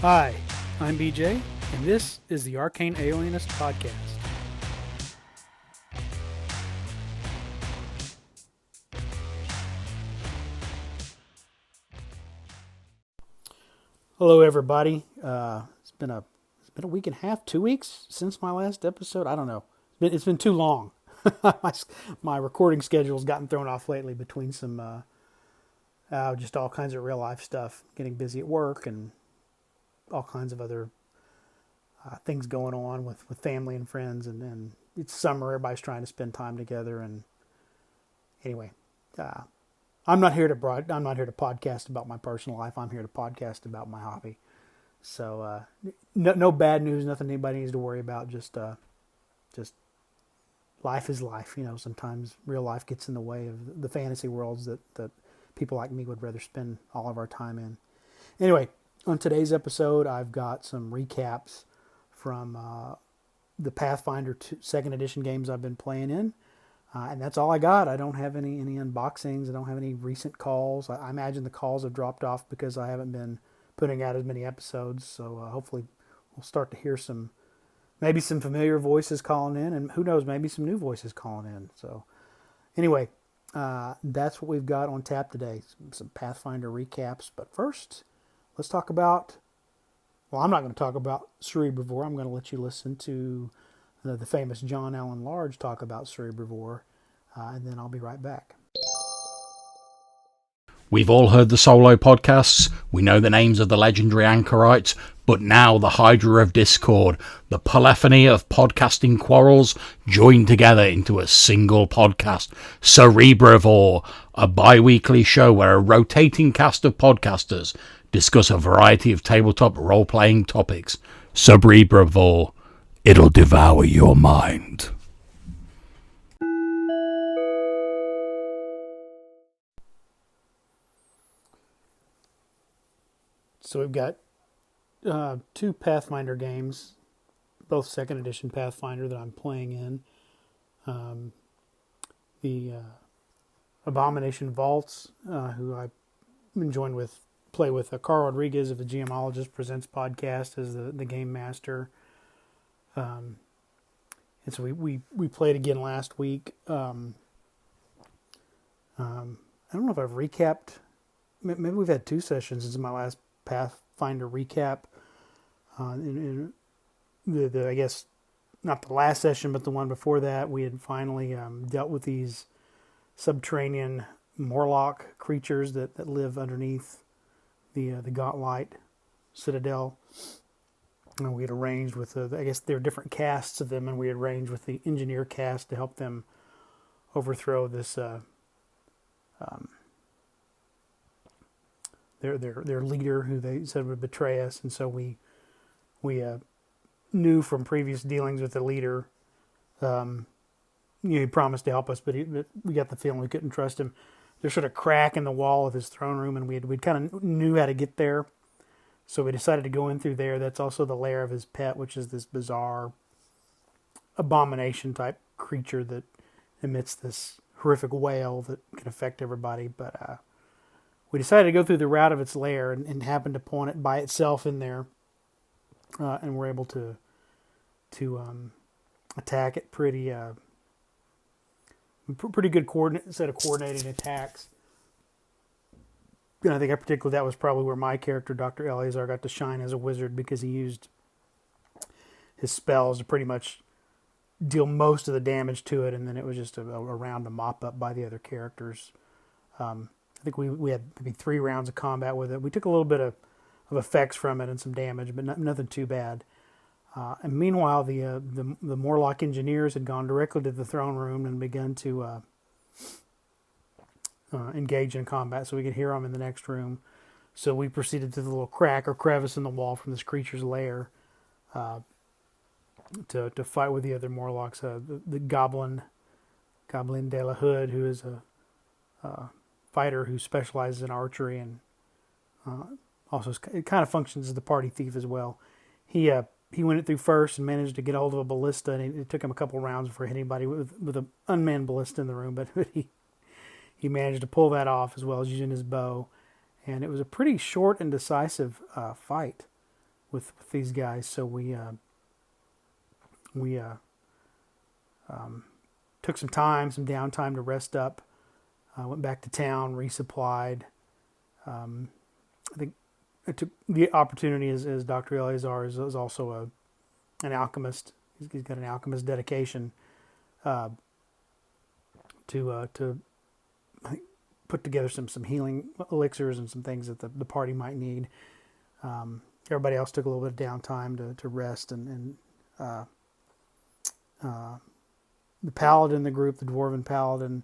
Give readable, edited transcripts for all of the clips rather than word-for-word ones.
Hi, I'm BJ, and this is the Arcane Alienist Podcast. Hello, everybody. It's been a week and a half, 2 weeks since my last episode. I don't know. It's been too long. my recording schedule's gotten thrown off lately between some just all kinds of real life stuff, getting busy at work, and all kinds of other things going on with family and friends. And it's summer; everybody's trying to spend time together. And anyway, uh, I'm not here to podcast about my personal life. I'm here to podcast about my hobby. So no bad news, nothing anybody needs to worry about. Just life is life. You know, sometimes real life gets in the way of the fantasy worlds that people like me would rather spend all of our time in. Anyway, on today's episode, I've got some recaps from the Pathfinder 2nd edition games I've been playing in. And that's all I got. I don't have any unboxings. I don't have any recent calls. I imagine the calls have dropped off because I haven't been putting out as many episodes. So hopefully we'll start to hear maybe some familiar voices calling in, and who knows, maybe some new voices calling in. So anyway, that's what we've got on tap today. Some Pathfinder recaps. But first, let's talk about, well, I'm not going to talk about Cerebrivore. I'm going to let you listen to the famous John Allen Large talk about Cerebrivore, and then I'll be right back. We've all heard the solo podcasts, we know the names of the legendary anchorites, but now the Hydra of Discord, the polyphony of podcasting quarrels, joined together into a single podcast, Cerebrivore, a bi-weekly show where a rotating cast of podcasters discuss a variety of tabletop role-playing topics. Cerebrivore, it'll devour your mind. So we've got two Pathfinder games, both 2nd edition Pathfinder that I'm playing in. The Abomination Vaults, who I've been joined with, play with Carl Rodriguez of the GMologist Presents podcast as the game master. And so we played again last week. I don't know if I've recapped. Maybe we've had 2 sessions since my last Pathfinder recap. In I guess not the last session, but the one before that, we had finally dealt with these subterranean Morlock creatures that live underneath the Gauntlight Citadel. And we had arranged with I guess there are different casts of them, and we had arranged with the engineer cast to help them overthrow this their leader, who they said would betray us. And so we knew from previous dealings with the leader, he promised to help us, but we got the feeling we couldn't trust him. There's sort of a crack in the wall of his throne room, and we kind of knew how to get there. So we decided to go in through there. That's also the lair of his pet, which is this bizarre abomination type creature that emits this horrific wail that can affect everybody. But we decided to go through the route of its lair and happened upon it by itself in there, and we're able to attack it pretty good set of coordinated attacks. And I think particularly that was probably where my character, Dr. Eleazar, got to shine as a wizard, because he used his spells to pretty much deal most of the damage to it, and then it was just a round to mop up by the other characters. I think we had maybe 3 rounds of combat with it. We took a little bit of effects from it and some damage, but nothing too bad. And meanwhile, the Morlock engineers had gone directly to the throne room and begun to engage in combat, so we could hear them in the next room. So we proceeded to the little crack or crevice in the wall from this creature's lair to fight with the other Morlocks. The Goblin de la Hood, who is a fighter who specializes in archery and also it kind of functions as the party thief as well. He went it through first and managed to get a hold of a ballista, and it took him a couple rounds before he hit anybody with an unmanned ballista in the room, but he managed to pull that off, as well as using his bow. And it was a pretty short and decisive fight. with these guys. So we took some downtime to rest up. Went back to town, resupplied. I think I took the opportunity as Dr. Eleazar is also an alchemist. He's got an alchemist dedication to I think, put together some healing elixirs and some things that the party might need. Everybody else took a little bit of downtime to rest, and the paladin in the group, the dwarven paladin,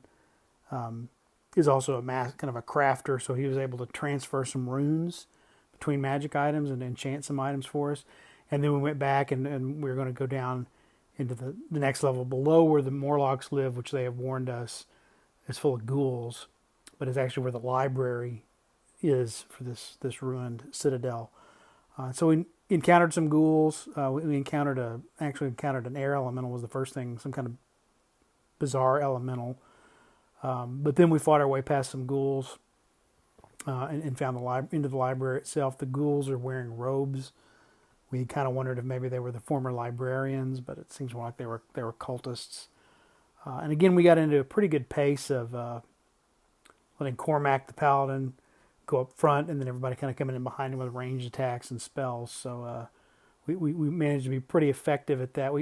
is also kind of a crafter, so he was able to transfer some runes between magic items and enchant some items for us. And then we went back and we were going to go down into the next level below where the Morlocks live, which they have warned us is full of ghouls, but it's actually where the library is for this ruined citadel. So we encountered some ghouls. We encountered an air elemental was the first thing, some kind of bizarre elemental. But then we fought our way past some ghouls and found into the library itself. The ghouls are wearing robes. We kind of wondered if maybe they were the former librarians, but it seems more like they were cultists. And again, we got into a pretty good pace of letting Cormac the paladin go up front, and then everybody kind of coming in behind him with ranged attacks and spells. So we managed to be pretty effective at that.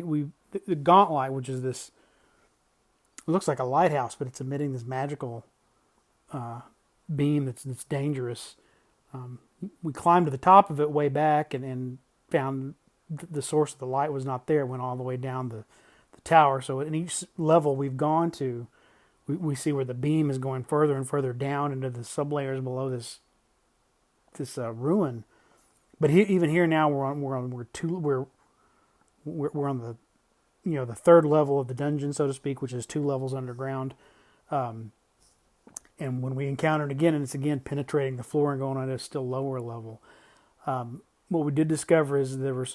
The gauntlet, which is this, it looks like a lighthouse, but it's emitting this magical beam that's dangerous. We climbed to the top of it way back and found the source of the light was not there. It went all the way down the tower. So in each level we've gone to, we see where the beam is going further and further down into the sublayers below this ruin. But even here now we're on the the third level of the dungeon, so to speak, which is 2 levels underground. And when we encounter it again, and it's again penetrating the floor and going on at a still lower level. What we did discover is there were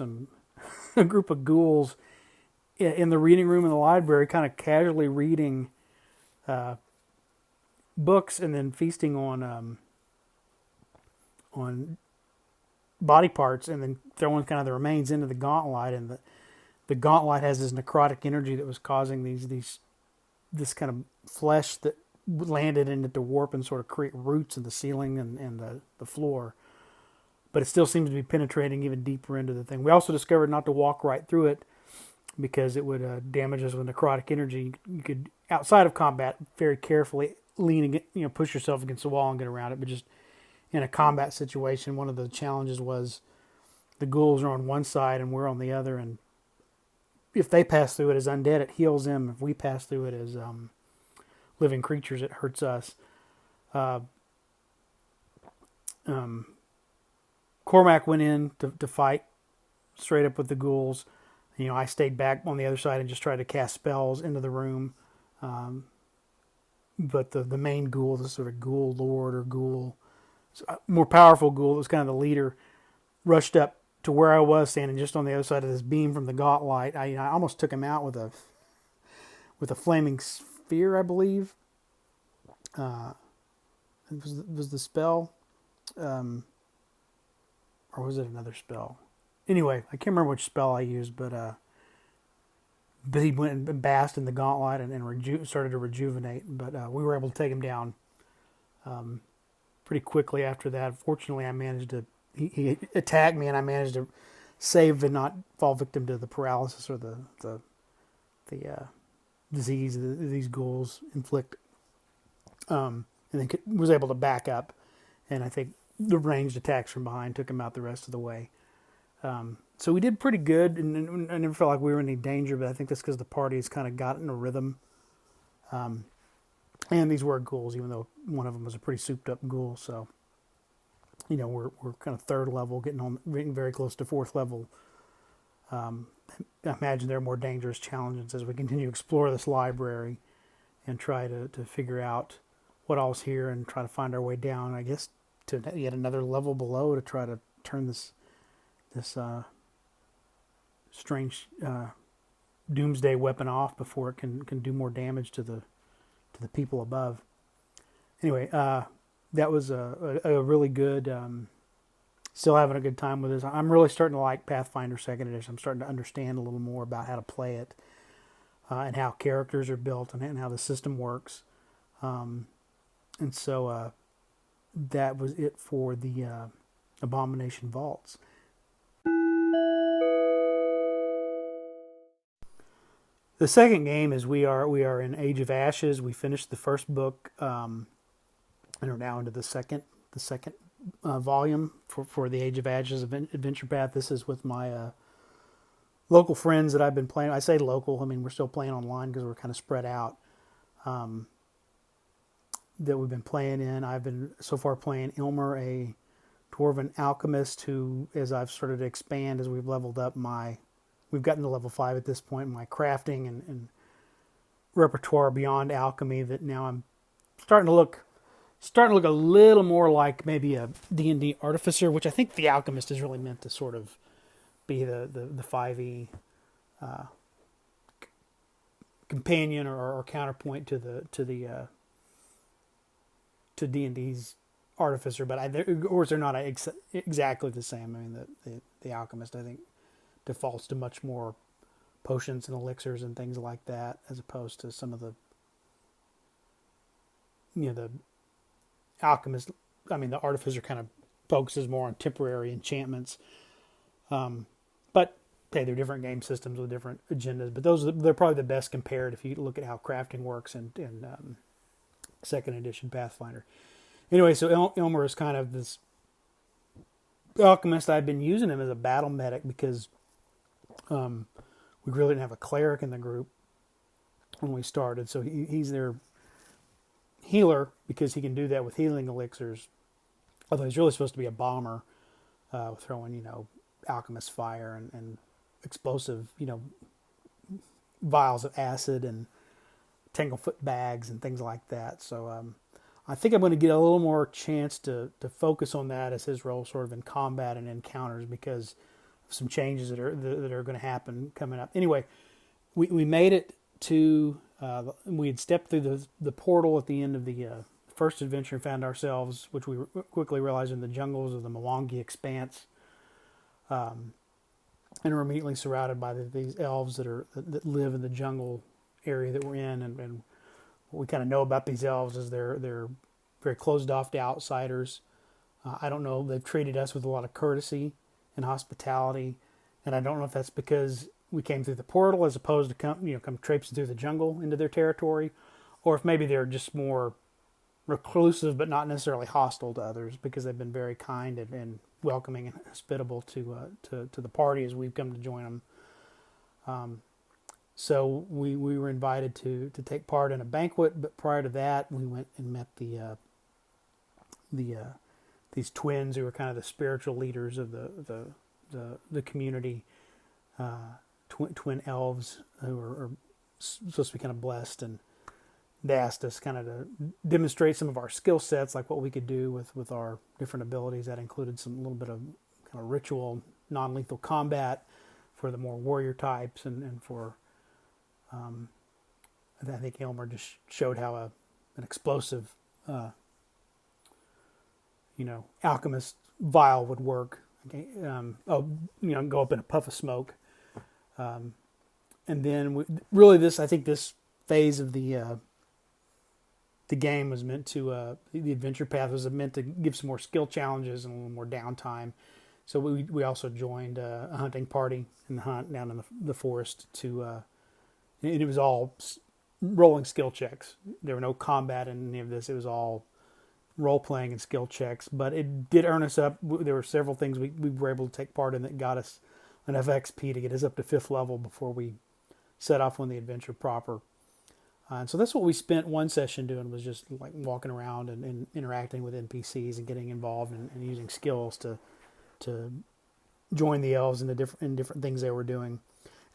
a group of ghouls in the reading room in the library, kind of casually reading books and then feasting on body parts, and then throwing kind of the remains into the gauntlet. And the gauntlet has this necrotic energy that was causing this kind of flesh that landed in it to warp and sort of create roots in the ceiling and the floor. But it still seems to be penetrating even deeper into the thing. We also discovered not to walk right through it because it would damage us with necrotic energy. You could, outside of combat, very carefully push yourself against the wall and get around it. But just in a combat situation, one of the challenges was the ghouls are on one side and we're on the other, and if they pass through it as undead, it heals them. If we pass through it as living creatures, it hurts us. Cormac went in to fight straight up with the ghouls. I stayed back on the other side and just tried to cast spells into the room. But the main ghoul, the sort of ghoul lord or ghoul, more powerful ghoul, that was kind of the leader, rushed up to where I was standing just on the other side of this beam from the gauntlet. I almost took him out with a flaming sphere, I believe. It was the spell. Or was it another spell? Anyway, I can't remember which spell I used, but he went and basked in the gauntlet and started to rejuvenate. But we were able to take him down pretty quickly after that. Fortunately, I managed to. He attacked me, and I managed to save and not fall victim to the paralysis or the disease that these ghouls inflict. And then was able to back up, and I think the ranged attacks from behind took him out the rest of the way. So we did pretty good, and I never felt like we were in any danger, but I think that's because the party has kind of got in a rhythm. And these were ghouls, even though one of them was a pretty souped up ghoul. So, we're kind of third level, getting very close to fourth level. I imagine there are more dangerous challenges as we continue to explore this library and try to figure out what all's here and try to find our way down, I guess, to yet another level below to try to turn this strange doomsday weapon off before it can do more damage to the people above. Anyway, that was a really good Still having a good time with this. I'm really starting to like Pathfinder Second Edition. I'm starting to understand a little more about how to play it, and how characters are built, and how the system works. And so that was it for the Abomination Vaults. The second game is we are in Age of Ashes. We finished the first book, and are now into the second volume for the Age of Ashes Adventure Path. This is with my local friends that I've been playing. I say local, I mean we're still playing online because we're kind of spread out. That we've been playing in. I've been so far playing Ilmer, a Dwarven Alchemist, who, as I've started to expand, as we've leveled up we've gotten to level 5 at this point, my crafting and repertoire beyond alchemy, that now I'm starting to look a little more like maybe a D&D artificer, which I think the Alchemist is really meant to sort of be the 5e companion or counterpoint to D&D's artificer, but of course they're not exactly the same. I mean, the Alchemist, I think, defaults to much more potions and elixirs and things like that, as opposed to some of the Alchemist. I mean, the artificer kind of focuses more on temporary enchantments. But hey, they're different game systems with different agendas. But they're probably the best compared if you look at how crafting works in second edition Pathfinder. Anyway, so Ilmer is kind of this alchemist. I've been using him as a battle medic because we really didn't have a cleric in the group when we started. So he's their healer because he can do that with healing elixirs. Although he's really supposed to be a bomber, throwing, alchemist fire and explosive, vials of acid and tanglefoot bags and things like that. So I think I'm going to get a little more chance to focus on that as his role sort of in combat and encounters, because of some changes that are going to happen coming up. Anyway, we made it to we had stepped through the portal at the end of the first adventure and found ourselves, which we quickly realized, in the jungles of the Mwangi Expanse, and we're immediately surrounded by these elves that live in the jungle area that we're in, and what we kind of know about these elves is they're very closed off to outsiders. I don't know, they've treated us with a lot of courtesy and hospitality, and I don't know if that's because we came through the portal as opposed to come traipsing through the jungle into their territory, or if maybe they're just more reclusive but not necessarily hostile to others, because they've been very kind and welcoming and hospitable to the party as we've come to join them. So we were invited to take part in a banquet, but prior to that, we went and met these twins who were kind of the spiritual leaders of the community, twin elves who are supposed to be kind of blessed, and they asked us kind of to demonstrate some of our skill sets, like what we could do with our different abilities. That included a little bit of kind of ritual, non-lethal combat for the more warrior types, and for I think Ilmer just showed how an explosive, alchemist vial would work. Okay, go up in a puff of smoke, and then I think this phase of the game was meant to the adventure path was meant to give some more skill challenges and a little more downtime. So we also joined a hunting party in the hunt down in the forest and it was all rolling skill checks. There were no combat in any of this. It was all role-playing and skill checks. But it did earn us up. There were several things we were able to take part in that got us enough XP to get us up to 5th level before we set off on the adventure proper. And so that's what we spent one session doing, was just like walking around and interacting with NPCs and getting involved and using skills to join the elves in different things they were doing.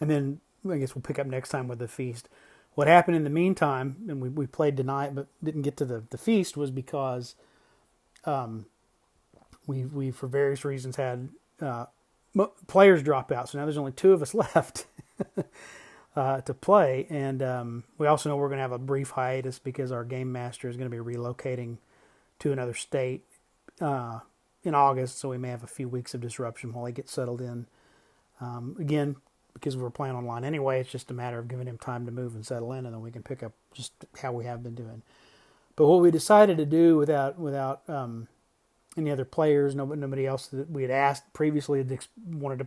And then I guess we'll pick up next time with the feast. What happened in the meantime, and we played tonight but didn't get to the feast, was because we for various reasons had players drop out. So now there's only 2 of us left to play. And we also know we're going to have a brief hiatus because our game master is going to be relocating to another state in August, so we may have a few weeks of disruption while he gets settled in. Again, because we're playing online anyway, it's just a matter of giving him time to move and settle in, and then we can pick up just how we have been doing. But what we decided to do without any other players, nobody else that we had asked previously wanted to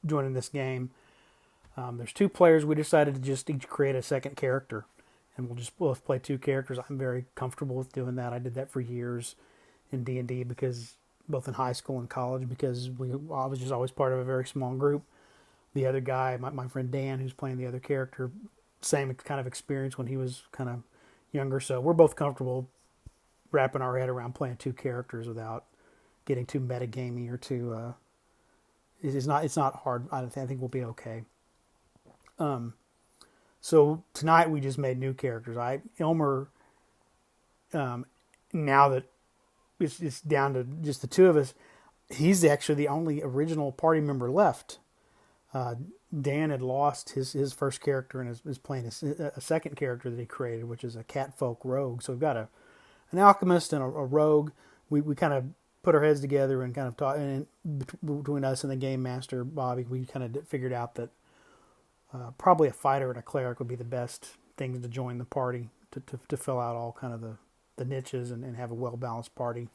join in this game. There's 2 players. We decided to just each create a second character, and we'll just both play 2 characters. I'm very comfortable with doing that. I did that for years in D&D, because both in high school and college, because I was just always part of a very small group. The other guy, my friend Dan, who's playing the other character, same kind of experience when he was kind of younger. So we're both comfortable wrapping our head around playing 2 characters without getting too metagamey or too. It's not hard. I think we'll be okay. So tonight we just made new characters. Elmer. Now that it's down to just the 2 of us, he's actually the only original party member left. Dan had lost his first character and is playing a second character that he created, which is a catfolk rogue. So we've got an alchemist and a rogue. We kind of put our heads together and kind of talk, and between us and the game master Bobby, we kind of figured out that probably a fighter and a cleric would be the best things to join the party to fill out all kind of the niches and have a well balanced party.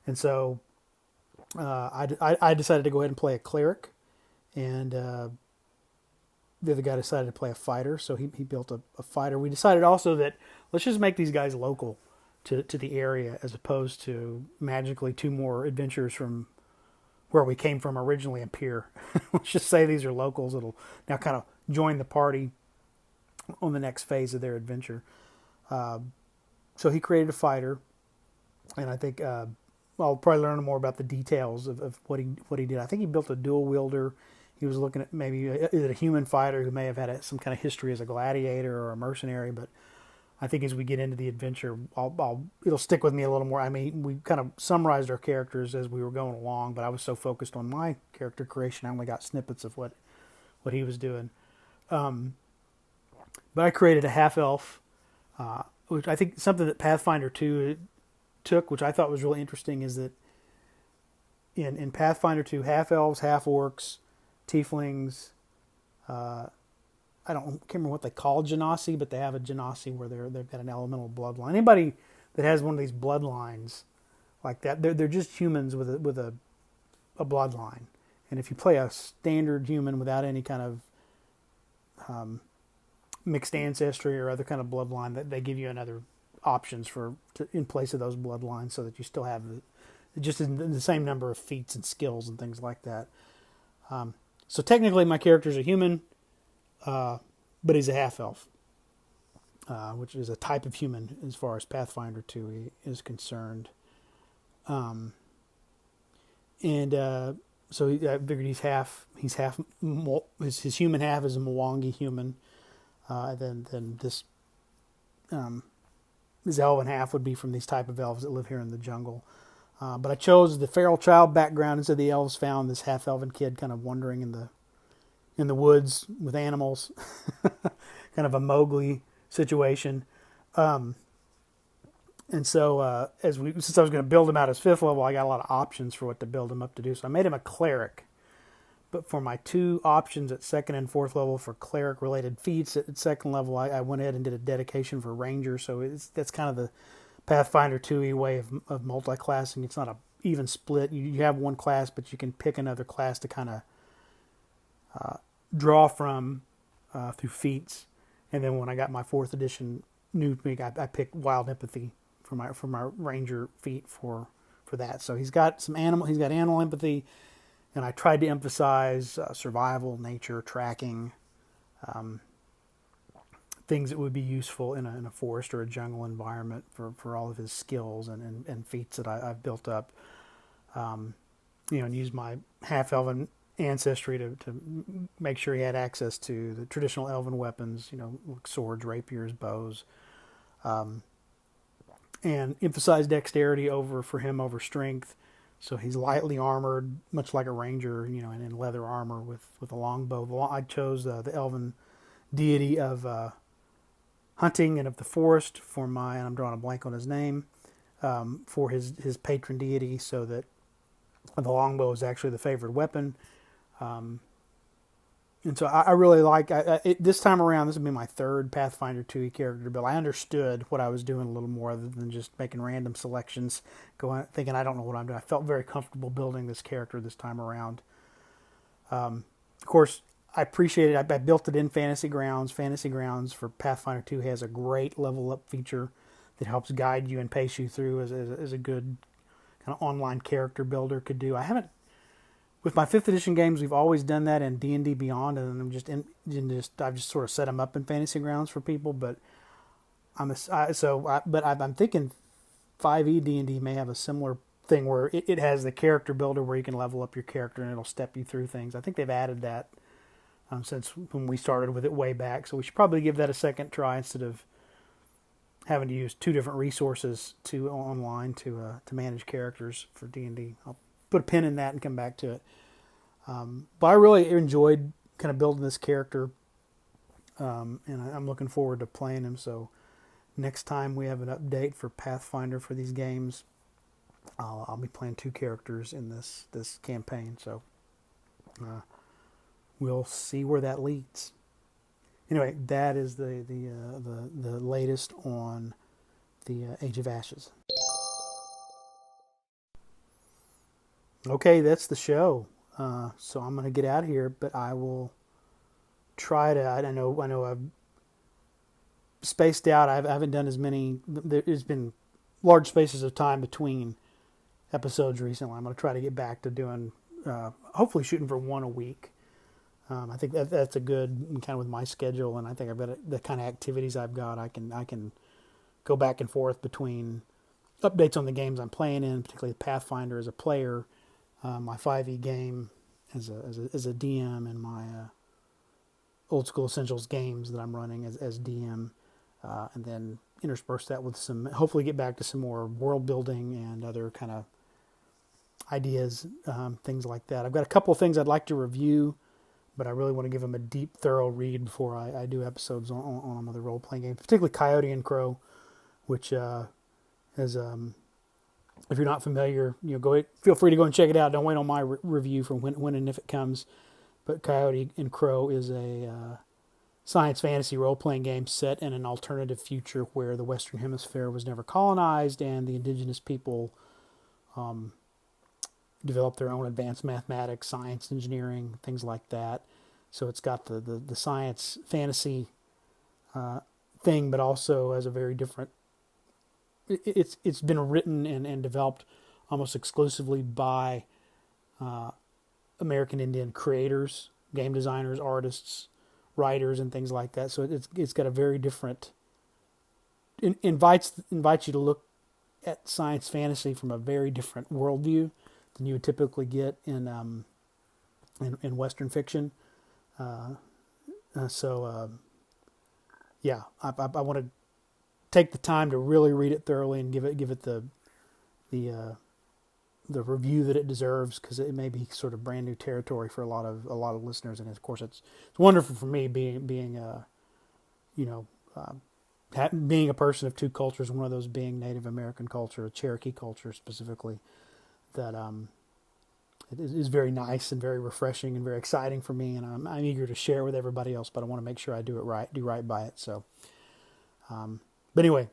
And so I decided to go ahead and play a cleric. And the other guy decided to play a fighter, so he built a fighter. We decided also that let's just make these guys local to the area, as opposed to magically 2 more adventurers from where we came from originally appear. Let's just say these are locals that'll now kind of join the party on the next phase of their adventure. So he created a fighter, and I think I'll probably learn more about the details of what he did. I think he built a dual wielder. He was looking at maybe is it a human fighter who may have had some kind of history as a gladiator or a mercenary. But I think as we get into the adventure, it'll stick with me a little more. I mean, we kind of summarized our characters as we were going along, but I was so focused on my character creation, I only got snippets of what he was doing. But I created a half elf, which I think something that Pathfinder 2 took, which I thought was really interesting, is that in Pathfinder 2, half elves, half orcs, tieflings, I can't remember what they call genasi, but they have a genasi where they've got an elemental bloodline. Anybody that has one of these bloodlines like that, they're just humans with a bloodline. And if you play a standard human without any kind of mixed ancestry or other kind of bloodline, that they give you another options in place of those bloodlines, so that you still have just the same number of feats and skills and things like that. So technically my character's a human, but he's a half-elf, which is a type of human as far as Pathfinder 2 is concerned. So I figured his human half is a Mwangi human. Then this his elven half would be from these type of elves that live here in the jungle. But I chose the feral child background, and so the elves found this half-elven kid kind of wandering in the woods with animals, kind of a Mowgli situation. And so since I was going to build him out as 5th level, I got a lot of options for what to build him up to do. So I made him a cleric. But for my 2 options at 2nd and 4th level for cleric-related feats, at 2nd level I went ahead and did a dedication for ranger. So that's kind of the Pathfinder 2e way of multi-classing. It's not a even split. You have one class, but you can pick another class to kind of draw from through feats. And then when I got my 4th edition new thing, I picked wild empathy for my ranger feat for that. So he's got animal empathy, and I tried to emphasize survival, nature, tracking, things that would be useful in a forest or a jungle environment for all of his skills and feats that I've built up. And use my half-elven ancestry to make sure he had access to the traditional elven weapons, like swords, rapiers, bows, and emphasize dexterity for him over strength. So he's lightly armored, much like a ranger, and in leather armor with a long bow. I chose the elven deity of hunting and of the forest and I'm drawing a blank on his name, for his patron deity, so that The longbow is actually the favored weapon. And so I really like this time around. This will be my third Pathfinder 2e character build. I understood what I was doing a little more other than just making random selections, thinking I don't know what I'm doing. I felt very comfortable building this character this time around. Of course, I appreciate it. I built it in Fantasy Grounds. Fantasy Grounds for Pathfinder 2 has a great level up feature that helps guide you and pace you through as a good kind of online character builder could do. I haven't. With my 5th edition games, we've always done that in D&D Beyond, and I'm I've just sort of set them up in Fantasy Grounds for people. But I'm thinking 5e D&D may have a similar thing where it has the character builder where you can level up your character and it'll step you through things. I think they've added that since when we started with it way back. So we should probably give that a second try instead of having to use 2 different resources online to manage characters for D&D. I'll put a pin in that and come back to it. But I really enjoyed kind of building this character, and I'm looking forward to playing him. So next time we have an update for Pathfinder for these games, I'll be playing 2 characters in this campaign. So we'll see where that leads. Anyway, that is the latest on the Age of Ashes. Okay, that's the show. So I'm going to get out of here, but I will try to. I know I've spaced out. I haven't done as many. There's been large spaces of time between episodes recently. I'm going to try to get back to doing, hopefully shooting for 1 a week. I think that's a good kind of with my schedule, and I think I've got the kind of activities I've got. I can go back and forth between updates on the games I'm playing in, particularly Pathfinder as a player. My 5e game as a DM, and my Old School Essentials games that I'm running as DM, and then intersperse that with hopefully get back to some more world building and other kind of ideas, things like that. I've got a couple of things I'd like to review, but I really want to give them a deep, thorough read before I do episodes on other role-playing games, particularly Coyote and Crow, which has... if you're not familiar, feel free to go and check it out. Don't wait on my review for when and if it comes. But Coyote and Crow is a science fantasy role-playing game set in an alternative future where the Western Hemisphere was never colonized and the indigenous people developed their own advanced mathematics, science, engineering, things like that. So it's got the science fantasy thing, but also has a very different. It's been written and developed almost exclusively by American Indian creators, game designers, artists, writers, and things like that. So it's got a very different. Invites you to look at science fantasy from a very different worldview than you would typically get in Western fiction. Yeah, I want to take the time to really read it thoroughly and give it the review that it deserves, because it may be sort of brand new territory for a lot of listeners, and of course it's wonderful for me being a person of 2 cultures, one of those being Native American culture, Cherokee culture specifically, that it is very nice and very refreshing and very exciting for me, and I'm eager to share with everybody else, but I want to make sure I do right by it. So. But anyway,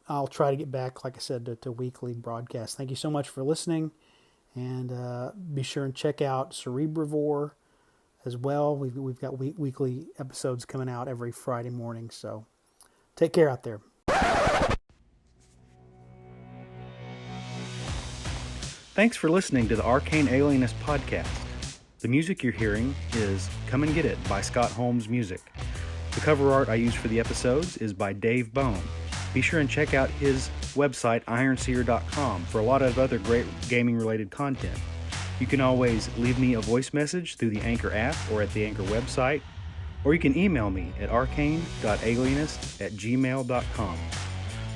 I'll try to get back, like I said, to weekly broadcasts. Thank you so much for listening, and be sure and check out Cerebrivore as well. We've got weekly episodes coming out every Friday morning, so take care out there. Thanks for listening to the Arcane Alienist podcast. The music you're hearing is Come and Get It by Scott Holmes Music. The cover art I use for the episodes is by Dave Bone. Be sure and check out his website, ironseer.com, for a lot of other great gaming-related content. You can always leave me a voice message through the Anchor app or at the Anchor website, or you can email me at arcane.alienist@gmail.com.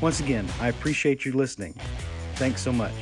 Once again, I appreciate you listening. Thanks so much.